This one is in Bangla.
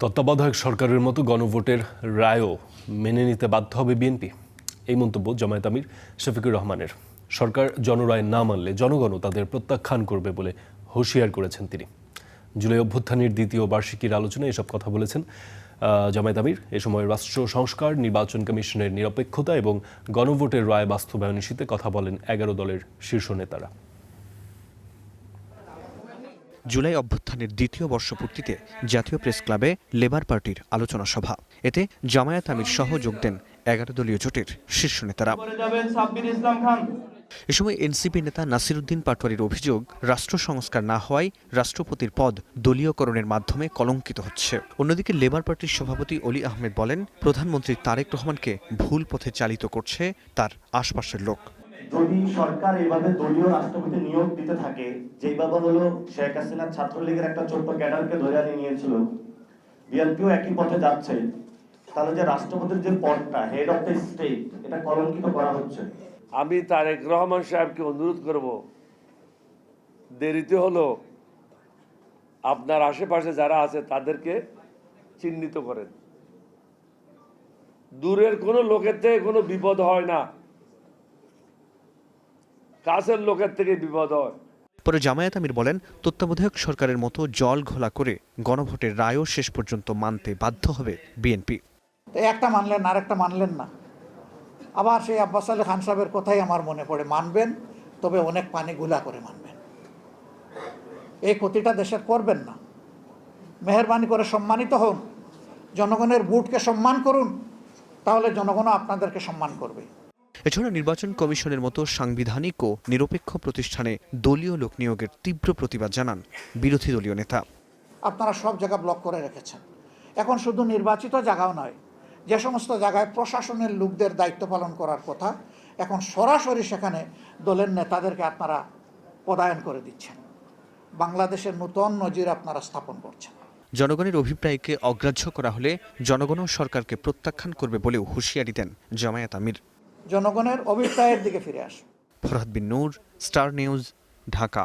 তত্ত্বাবধায়ক সরকারের মতো গণভোটের রায়ও মেনে নিতে বাধ্য হবে বিএনপি। এই মন্তব্য জামায়াত আমির শফিকুর রহমানের। সরকার জনরায় না মানলে জনগণও তাদের প্রত্যাখ্যান করবে বলে হুঁশিয়ার করেছেন তিনি। জুলাই অভ্যুত্থানের দ্বিতীয় বার্ষিকীর আলোচনায় এসব কথা বলেছেন জামায়াত আমির। এ সময় রাষ্ট্র সংস্কার, নির্বাচন কমিশনের নিরপেক্ষতা এবং গণভোটের রায় বাস্তবায়ন ইস্যুতে কথা বলেন 11 দলের শীর্ষ নেতারা। জুলাই অভ্যুত্থানের দ্বিতীয় বর্ষপূর্তিতে জাতীয় প্রেস ক্লাবে লেবার পার্টির আলোচনা সভা। এতে জামায়াত আমির সহ যোগ দেন 11 দলীয় জোটের শীর্ষ নেতারা। এ সময় এনসিপি নেতা নাসিরুদ্দিন পাটোয়ারির অভিযোগ, রাষ্ট্র সংস্কার না হওয়ায় রাষ্ট্রপতির পদ দলীয়করণের মাধ্যমে কলঙ্কিত হচ্ছে। অন্যদিকে লেবার পার্টির সভাপতি অলি আহমেদ বলেন, প্রধানমন্ত্রী তারেক রহমানকে ভুল পথে চালিত করছে তার আশপাশের লোক। যদি সরকার এইভাবে দলীয় রাষ্ট্রপতি নিয়োগ দিতে থাকে, যেভাবে হলো শেখ হাসিনা ছাত্রলীগের একটা ছোট্ট ক্যাডারকে ধরে নিয়েছিল, বিএনপিও একই পথে যাচ্ছে, তাহলে যে রাষ্ট্রপতির যে পদটা হেড অফ দ্য স্টেট, এটা কলঙ্কিত করা হচ্ছে। আমি তারেক রহমান সাহেবকে অনুরোধ করব, দেরিতে হলো আপনার আশেপাশে যারা আছে তাদেরকে চিহ্নিত করেন। দূরের কোনো লোকের থেকে কোনো বিপদ হয় না, কাছের লোকের থেকে বিপদ হয়। পরে জামায়াত আমির বলেন, তত্ত্বাবধায়ক সরকারের মতো জল ঘোলা করে গণভোটের রায়ও শেষ পর্যন্ত মানতে বাধ্য হবে বিএনপি। একটা মানলেন, আরেকটা মানলেন না। আবার সেই আব্বাস আলী খান সাহেবের কথাই আমার মনে পড়ে, মানবেন তবে অনেক পানি গুলা করে মানবেন। এই ক্ষতিটা দেশের করবেন না। মেহেরবানি করে সম্মানিত হন, জনগণের ভোটকে সম্মান করুন, তাহলে জনগণও আপনাদেরকে সম্মান করবে। এছাড়া নির্বাচন কমিশনের মতো সাংবিধানিক ও নিরপেক্ষ প্রতিষ্ঠানে দলীয় লোক নিয়োগের তীব্র প্রতিবাদ জানান বিরোধী দলীয় নেতা। আপনারা সব জায়গা ব্লক করে রেখেছেন। এখন শুধু নির্বাচিত জায়গাও নয়, যে সমস্ত জায়গায় প্রশাসনের লোকদের দায়িত্ব পালন করার কথা, এখন সরাসরি সেখানে দলের নেতাদেরকে আপনারা পদায়ন করে দিচ্ছেন। বাংলাদেশের নতুন নজির আপনারা স্থাপন করছেন। জনগণের অভিপ্রায়কে অগ্রাহ্য করা হলে জনগণও সরকারকে প্রত্যাখ্যান করবে বলেও হুঁশিয়ারি দেন জামায়াত আমির। জনগণের অভিপ্রায়ের দিকে ফিরে আসুন। ফরহাদ বিন নূর, স্টার নিউজ, ঢাকা।